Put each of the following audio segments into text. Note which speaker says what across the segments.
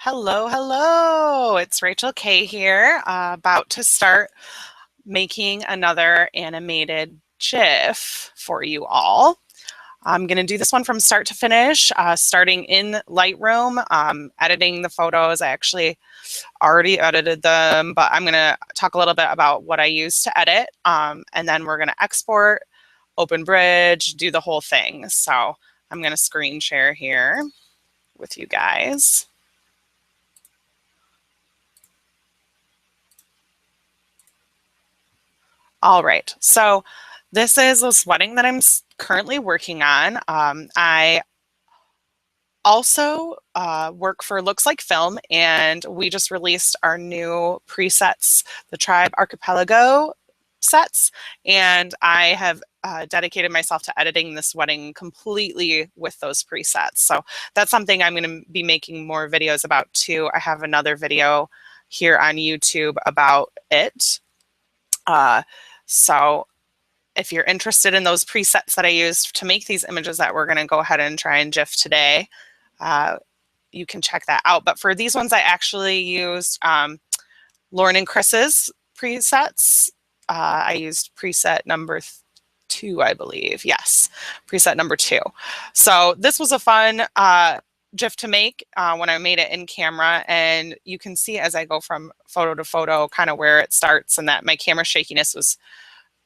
Speaker 1: Hello, hello. It's Rachel K here, about to start making another animated GIF for you all. I'm going to do this one from start to finish, starting in Lightroom, editing the photos. I actually already edited them, but I'm going to talk a little bit about what I use to edit, and then we're going to export, open bridge, do the whole thing. So I'm going to screen share here with you guys. All right, so this is this wedding that I'm currently working on. I also work for Looks Like Film, and we just released our new presets, the Tribe Archipelago sets, and I have dedicated myself to editing this wedding completely with those presets. So that's something I'm going to be making more videos about too. I have another video here on YouTube about it. So if you're interested in those presets that I used to make these images that we're going to go ahead and try and GIF today, you can check that out. But for these ones, I actually used Lauren and Chris's presets. I used preset number 2, I believe. Yes, preset number 2. So this was a fun GIF to make when I made it in camera, and you can see as I go from photo to photo kind of where it starts, and that my camera shakiness was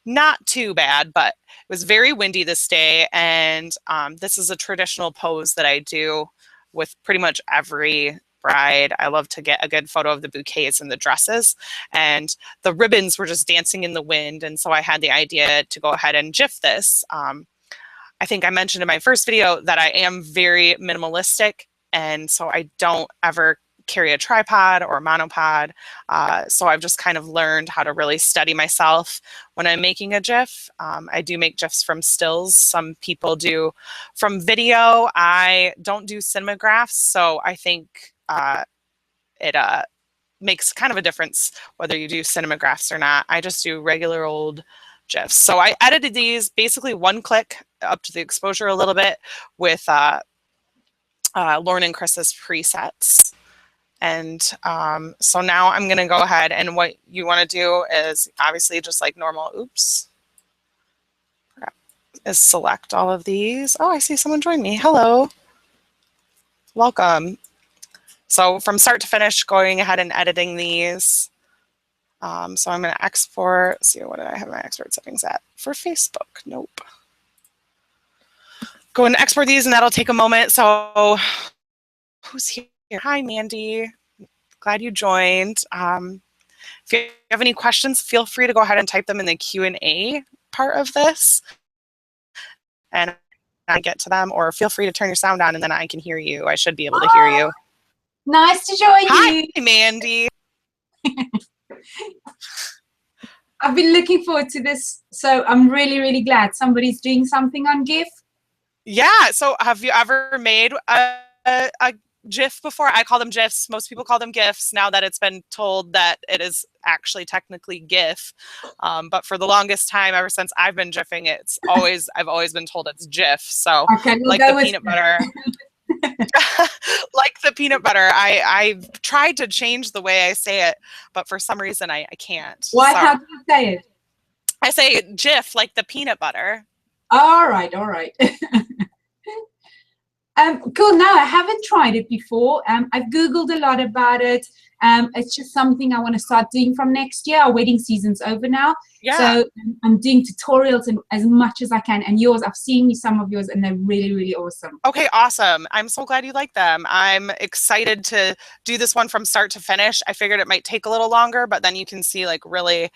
Speaker 1: not too bad, but it was very windy this day, and this is a traditional pose that I do with pretty much every bride. I love to get a good photo of the bouquets and the dresses, and the ribbons were just dancing in the wind, and so I had the idea to go ahead and GIF this. I think I mentioned in my first video that I am very minimalistic, and so I don't ever carry a tripod or a monopod. So I've just kind of learned how to really study myself when I'm making a GIF. I do make GIFs from stills. Some people do from video. I don't do cinemagraphs, so I think it makes kind of a difference whether you do cinemagraphs or not. I just do regular old GIFs. So I edited these basically one click up to the exposure a little bit with Lauren and Chris's presets. And so now I'm going to go ahead, and what you want to do is obviously just like normal, is select all of these. Oh, I see someone joined me. Hello. Welcome. So from start to finish, going ahead and editing these. So I'm going to export. Let's see, what did I have my export settings at for Facebook? Nope. Go and export these, and that'll take a moment. So who's here? Hi, Mandy. Glad you joined. If you have any questions, feel free to go ahead and type them in the Q&A part of this, and I get to them, or feel free to turn your sound on and then I can hear you. I should be able to hear you.
Speaker 2: Nice to join you.
Speaker 1: Hi, Mandy.
Speaker 2: I've been looking forward to this, so I'm really, really glad somebody's doing something on GIF.
Speaker 1: Yeah, so have you ever made a GIF before? I call them GIFs. Most people call them GIFs now that it's been told that it is actually technically GIF. But for the longest time, ever since I've been GIFing, I've always been told it's GIF. So
Speaker 2: okay,
Speaker 1: like the peanut butter. Like the peanut butter, I've tried to change the way I say it, but for some reason I can't.
Speaker 2: Why?
Speaker 1: So
Speaker 2: how do you say it?
Speaker 1: I say GIF like the peanut butter.
Speaker 2: All right, all right. Cool. Now, I haven't tried it before. I've Googled a lot about it. It's just something I want to start doing from next year. Our wedding season's over now.
Speaker 1: Yeah.
Speaker 2: So I'm doing tutorials and as much as I can. And yours, I've seen some of yours, and they're really, really awesome.
Speaker 1: Okay, awesome. I'm so glad you like them. I'm excited to do this one from start to finish. I figured it might take a little longer, but then you can see like really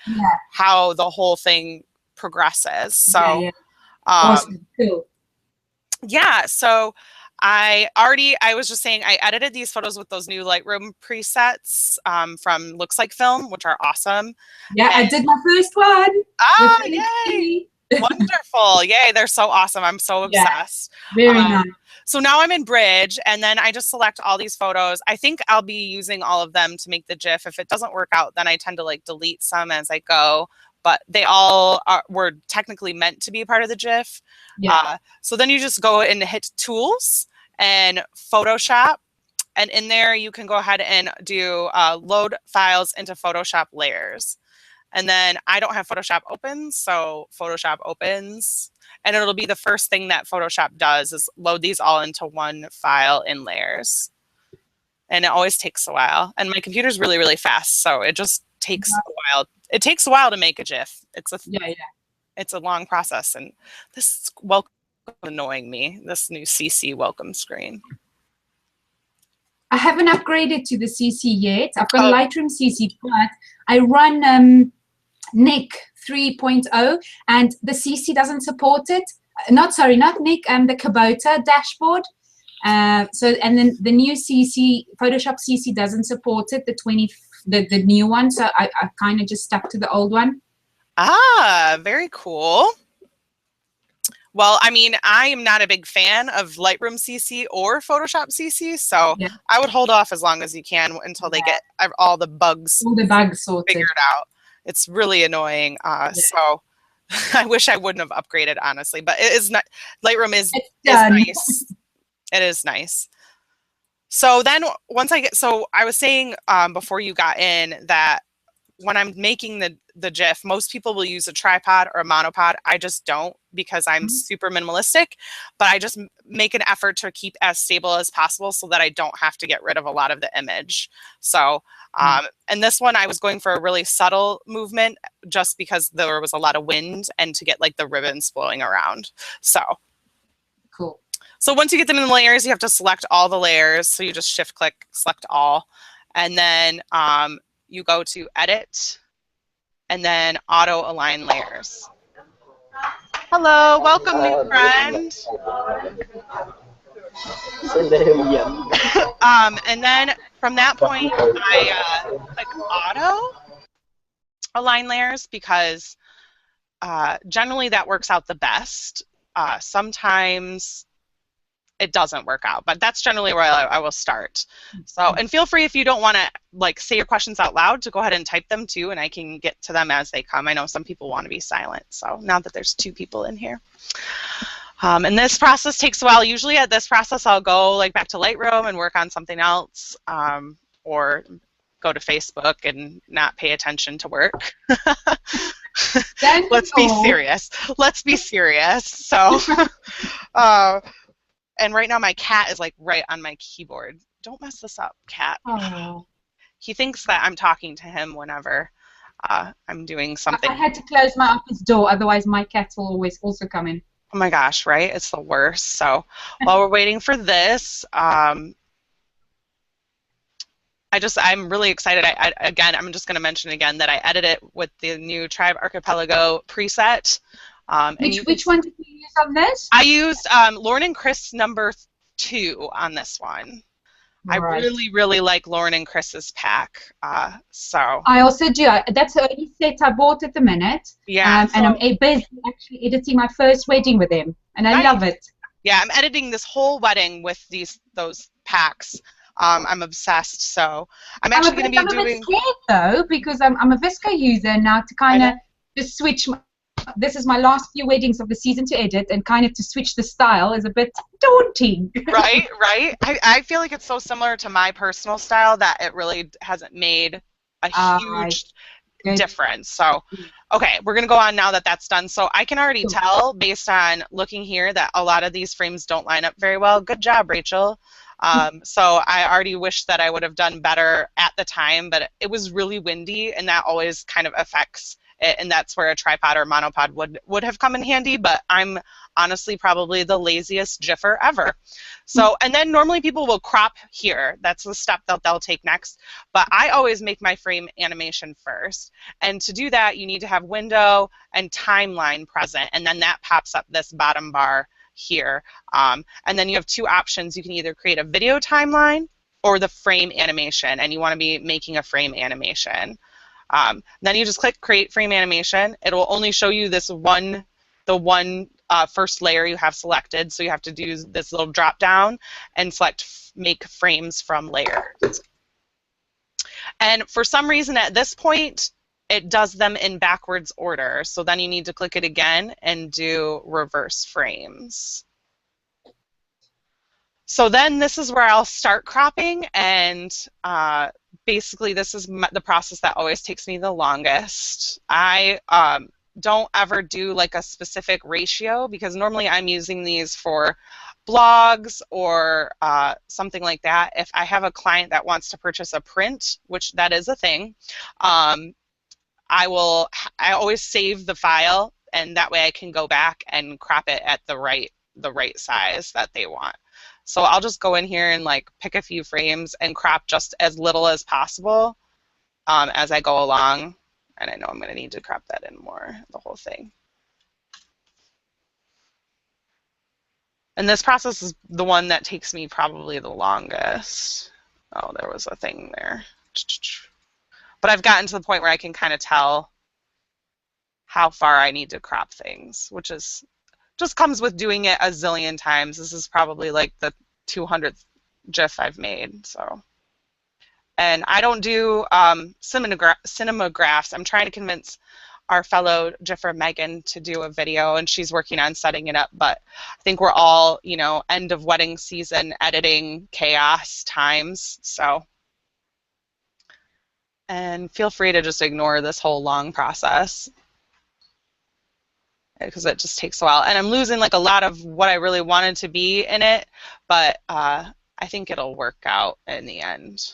Speaker 1: how the whole thing progresses. So
Speaker 2: awesome. Cool.
Speaker 1: Yeah, so I was just saying I edited these photos with those new Lightroom presets from Looks Like Film, which are awesome.
Speaker 2: Yeah, I did my first one.
Speaker 1: Oh, yay! Wonderful. Yay, they're so awesome. I'm so obsessed.
Speaker 2: Very nice.
Speaker 1: So now I'm in Bridge, and then I just select all these photos. I think I'll be using all of them to make the GIF. If it doesn't work out, then I tend to like delete some as I go. But they all were technically meant to be a part of the GIF. So then you just go and hit Tools and Photoshop, And in there, you can go ahead and do load files into Photoshop layers. And then I don't have Photoshop open, so Photoshop opens, and it'll be the first thing that Photoshop does is load these all into one file in layers. And it always takes a while. And my computer's really, really fast, so it just takes a while. It takes a while to make a GIF. It's a long process, and this is welcome annoying me, this new CC welcome screen.
Speaker 2: I haven't upgraded to the CC yet. I've got Lightroom CC, but I run Nick 3.0, and the CC doesn't support it. Not Nick, the Kubota dashboard. So, and then the new CC, Photoshop CC doesn't support it, the new one. So I kind of just stuck to the old one.
Speaker 1: Ah, very cool. Well, I mean, I am not a big fan of Lightroom CC or Photoshop CC, so I would hold off as long as you can until they get all the bugs
Speaker 2: sorted,
Speaker 1: figured out. It's really annoying. So I wish I wouldn't have upgraded, honestly, but it is not. Lightroom is nice. It is nice. So then once I was saying before you got in that when I'm making the GIF, most people will use a tripod or a monopod. I just don't, because I'm super minimalistic, but I just make an effort to keep as stable as possible so that I don't have to get rid of a lot of the image. So, and this one I was going for a really subtle movement just because there was a lot of wind and to get like the ribbons flowing around. So
Speaker 2: cool.
Speaker 1: So once you get them in the layers, you have to select all the layers. So you just shift click, select all, and then you go to edit and then auto align layers. Hello, welcome new friend. And then from that point, I click auto align layers because generally that works out the best. Sometimes it doesn't work out, but that's generally where I will start. So, and feel free if you don't want to like say your questions out loud to go ahead and type them too, and I can get to them as they come. I know some people want to be silent, so now that there's 2 people in here. And this process takes a while. Usually at this process, I'll go like back to Lightroom and work on something else, or go to Facebook and not pay attention to work. Let's be serious. Let's be serious. So, and right now my cat is like right on my keyboard. Don't mess this up, cat.
Speaker 2: Oh.
Speaker 1: He thinks that I'm talking to him whenever I'm doing something.
Speaker 2: I had to close my office door, otherwise my cats will always also come in.
Speaker 1: Oh my gosh, right? It's the worst. So while we're waiting for this, I'm really excited. Again, I'm just going to mention again that I edited it with the new Tribe Archipelago preset.
Speaker 2: Which one did you use on this?
Speaker 1: I used Lauren and Chris #2 on this one. Right. I really, really like Lauren and Chris's pack. So
Speaker 2: I also do. That's the only set I bought at the minute.
Speaker 1: Yeah.
Speaker 2: And I'm busy actually editing my first wedding with them, and I love it.
Speaker 1: Yeah, I'm editing this whole wedding with those packs. I'm obsessed. So I'm actually going to be doing.
Speaker 2: I'm a bit scared though, because I'm a Visco user now to kind of just switch. This is my last few weddings of the season to edit, and kind of to switch the style is a bit daunting.
Speaker 1: Right. I feel like it's so similar to my personal style that it really hasn't made a huge difference. So, okay, we're going to go on now that that's done. So I can already tell based on looking here that a lot of these frames don't line up very well. Good job, Rachel. So I already wish that I would have done better at the time, but it was really windy, and that always kind of affects it, and that's where a tripod or monopod would have come in handy, but I'm honestly probably the laziest GIFer ever. So, and then normally people will crop here. That's the step that they'll take next, but I always make my frame animation first. And to do that, you need to have window and timeline present, and then that pops up this bottom bar here. And then you have 2 options. You can either create a video timeline or the frame animation, and you want to be making a frame animation. Then you just click create frame animation. It will only show you this the one first layer you have selected, so you have to do this little drop down and select make frames from layer. And for some reason at this point it does them in backwards order, so then you need to click it again and do reverse frames. So then this is where I'll start cropping, and basically this is the process that always takes me the longest. I don't ever do like a specific ratio because normally I'm using these for blogs or something like that. If I have a client that wants to purchase a print, which that is a thing, I always save the file, and that way I can go back and crop it at the right size that they want. So I'll just go in here and like pick a few frames and crop just as little as possible as I go along. And I know I'm going to need to crop that in more, the whole thing. And this process is the one that takes me probably the longest. Oh, there was a thing there. But I've gotten to the point where I can kind of tell how far I need to crop things, which is just comes with doing it a zillion times. This is probably like the 200th GIF I've made. So, and I don't do cinemagraphs. I'm trying to convince our fellow GIFer Megan to do a video, and she's working on setting it up. But I think we're all, you know, end of wedding season editing chaos times. So, and feel free to just ignore this whole long process, because it just takes a while. And I'm losing like a lot of what I really wanted to be in it, but I think it'll work out in the end.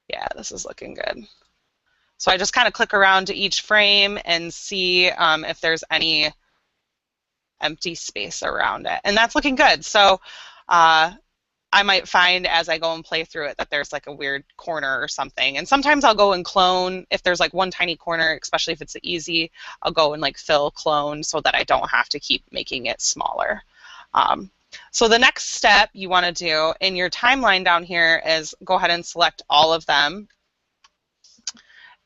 Speaker 1: Yeah, this is looking good. So I just kind of click around to each frame and see if there's any empty space around it. And that's looking good. So I might find as I go and play through it that there's like a weird corner or something. And sometimes I'll go and clone if there's like one tiny corner, especially if it's easy, I'll go and like fill clone so that I don't have to keep making it smaller. So the next step you want to do in your timeline down here is go ahead and select all of them.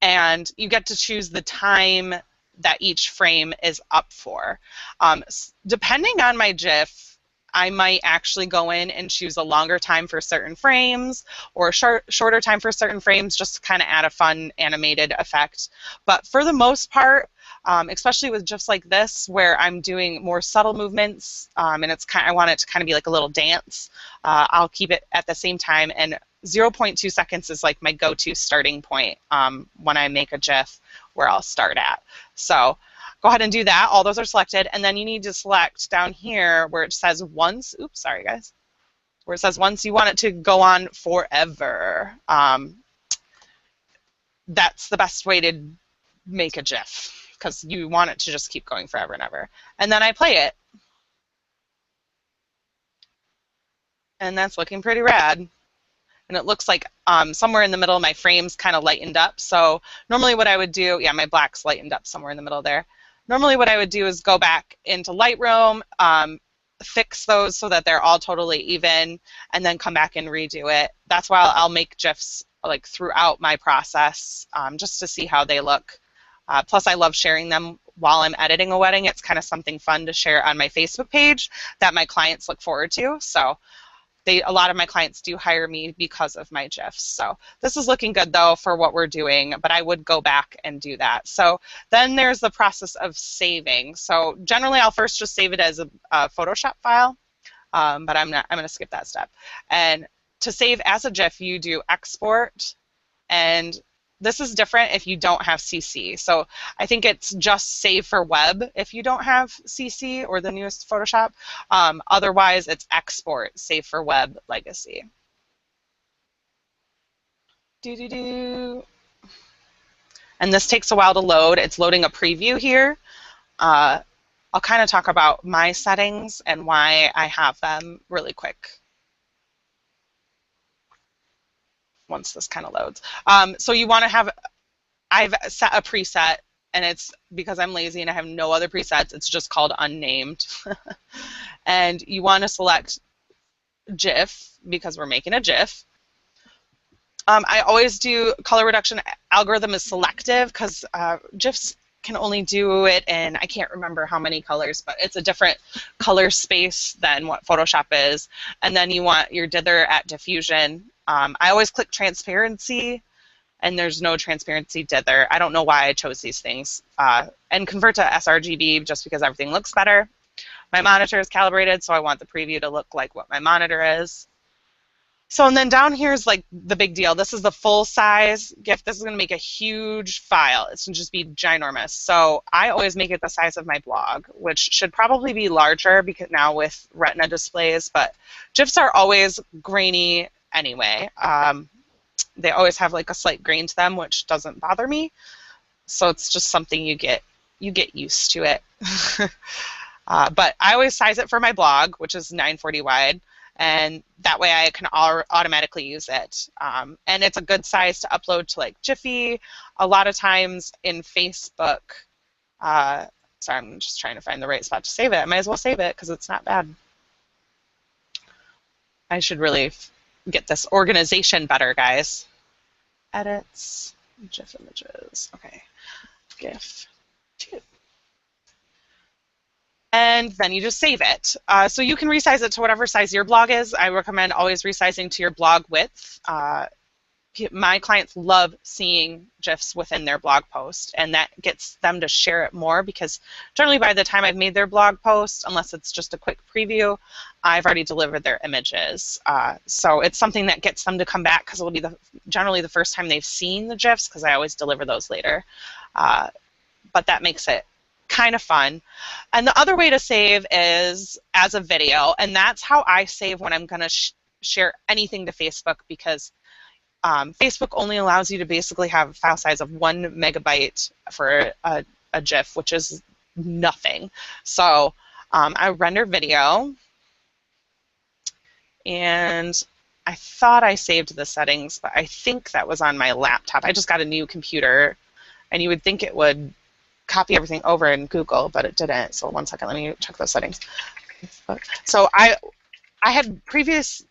Speaker 1: And you get to choose the time that each frame is up for. Depending on my GIF, I might actually go in and choose a longer time for certain frames or a shorter time for certain frames, just to kind of add a fun animated effect. But for the most part, especially with GIFs like this where I'm doing more subtle movements and it's I want it to kind of be like a little dance, I'll keep it at the same time, and 0.2 seconds is like my go-to starting point when I make a GIF where I'll start at. So go ahead and do that. All those are selected, and then you need to select down here where it says once. Oops, sorry guys. Where it says once, you want it to go on forever. That's the best way to make a GIF, because you want it to just keep going forever and ever. And then I play it. And that's looking pretty rad. And it looks like somewhere in the middle my frame's kind of lightened up. So normally what I would do, yeah, my black's lightened up somewhere in the middle there. Normally what I would do is go back into Lightroom, fix those so that they're all totally even, and then come back and redo it. That's why I'll make GIFs like throughout my process, just to see how they look. Plus I love sharing them while I'm editing a wedding. It's kind of something fun to share on my Facebook page that my clients look forward to. So a lot of my clients do hire me because of my GIFs. So this is looking good though for what we're doing, but I would go back and do that. So then there's the process of saving. So generally I'll first just save it as a Photoshop file, but I'm going to skip that step. And to save as a GIF, you do export, and this is different if you don't have CC. So I think it's just save for web if you don't have CC or the newest Photoshop. Otherwise, it's export, save for web legacy. And this takes a while to load. It's loading a preview here. I'll kind of talk about my settings and why I have them really quick once this kind of loads. So you want to have, I've set a preset, and it's because I'm lazy and I have no other presets, it's just called unnamed. And you want to select GIF because we're making a GIF. I always do color reduction algorithm is selective because GIFs can only do it in, I can't remember how many colors, but it's a different color space than what Photoshop is. And then you want your dither at diffusion. I always click transparency, and there's no transparency dither. I don't know why I chose these things. And convert to sRGB just because everything looks better. My monitor is calibrated, so I want the preview to look like what my monitor is. So, and then down here is like the big deal. This is the full size GIF. This is going to make a huge file. It's going to just be ginormous. So I always make it the size of my blog, which should probably be larger because now with Retina displays, but GIFs are always grainy anyway. They always have like a slight grain to them, which doesn't bother me. So it's just something you get used to it. But I always size it for my blog, which is 940 wide. And that way I can automatically use it. And it's a good size to upload to like Jiffy. A lot of times in Facebook, sorry, I'm just trying to find the right spot to save it. I might as well save it because it's not bad. I should really get this organization better, guys. Edits, GIF images, okay, GIF 2. And then you just save it. So you can resize it to whatever size your blog is. I recommend always resizing to your blog width. My clients love seeing GIFs within their blog post, and that gets them to share it more because generally by the time I've made their blog post, unless it's just a quick preview, I've already delivered their images. So it's something that gets them to come back because it'll be generally the first time they've seen the GIFs because I always deliver those later. But that makes it kind of fun. And the other way to save is as a video, and that's how I save when I'm going to share anything to Facebook because Facebook only allows you to basically have a file size of 1 megabyte for a GIF, which is nothing. So I render video, and I thought I saved the settings, but I think that was on my laptop. I just got a new computer, and you would think it would copy everything over in Google, but it didn't. So one second, let me check those settings. So I had previously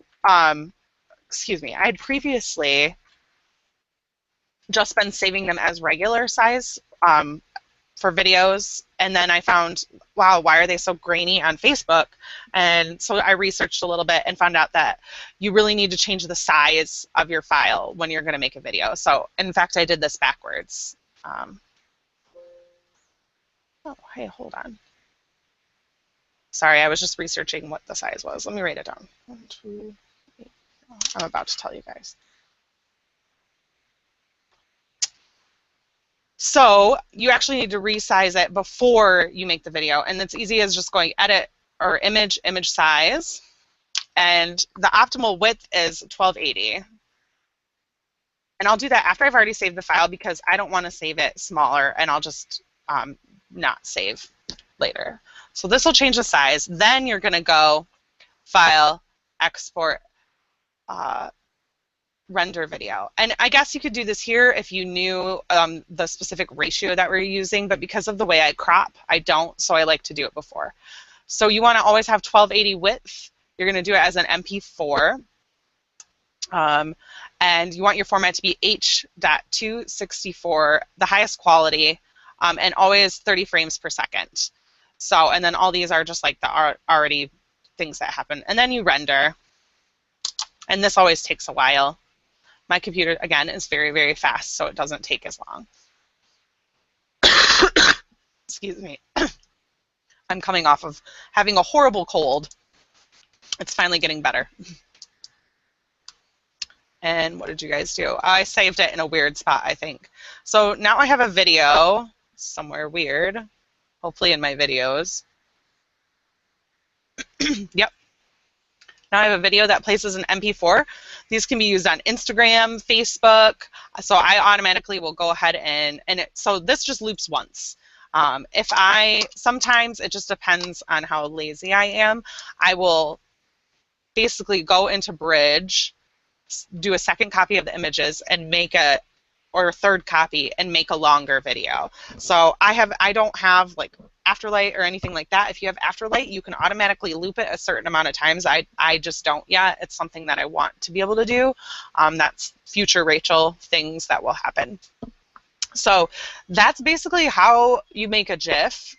Speaker 1: just been saving them as regular size for videos, and then I found, wow, why are they so grainy on Facebook? And so I researched a little bit and found out that you really need to change the size of your file when you're going to make a video. So in fact, I did this backwards. Oh, hey, hold on. Sorry, I was just researching what the size was. Let me write it down. 1, 2, 8. I'm about to tell you guys. So you actually need to resize it before you make the video, and it's easy as just going edit or image size, and the optimal width is 1280. And I'll do that after I've already saved the file because I don't want to save it smaller, and I'll just not save later. So this will change the size. Then you're going to go File, Export, Render Video. And I guess you could do this here if you knew the specific ratio that we're using, but because of the way I crop, I don't, so I like to do it before. So you want to always have 1280 width. You're going to do it as an MP4. And you want your format to be H.264, the highest quality, and always 30 frames per second. So, and then all these are just like the already things that happen. And then you render. And this always takes a while. My computer, again, is very, very fast, so it doesn't take as long. Excuse me. I'm coming off of having a horrible cold. It's finally getting better. And what did you guys do? I saved it in a weird spot, I think. So now I have a video somewhere weird, hopefully in my videos. Yep. Now I have a video that plays as an MP4. These can be used on Instagram, Facebook. So I automatically will go ahead so this just loops once. Sometimes it just depends on how lazy I am. I will basically go into Bridge, do a second copy of the images and or a third copy and make a longer video. So I don't have like Afterlight or anything like that. If you have Afterlight, you can automatically loop it a certain amount of times. I just don't yet. It's something that I want to be able to do. That's future Rachel things that will happen. So that's basically how you make a GIF.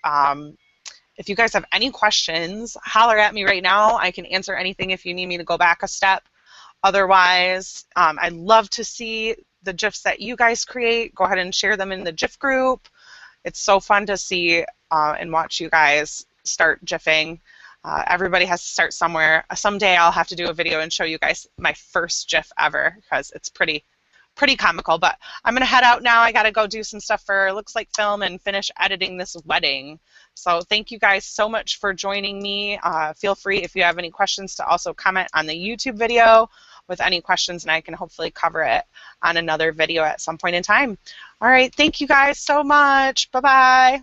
Speaker 1: If you guys have any questions, holler at me right now. I can answer anything if you need me to go back a step. Otherwise, I'd love to see the GIFs that you guys create. Go ahead and share them in the GIF group. It's so fun to see and watch you guys start GIFing. Everybody has to start somewhere. Someday I'll have to do a video and show you guys my first GIF ever, because it's pretty comical. But I'm gonna head out now. I gotta go do some stuff for Looks Like Film and finish editing this wedding. So thank you guys so much for joining me. Feel free, if you have any questions, to also comment on the YouTube video with any questions, and I can hopefully cover it on another video at some point in time. All right, thank you guys so much. Bye-bye.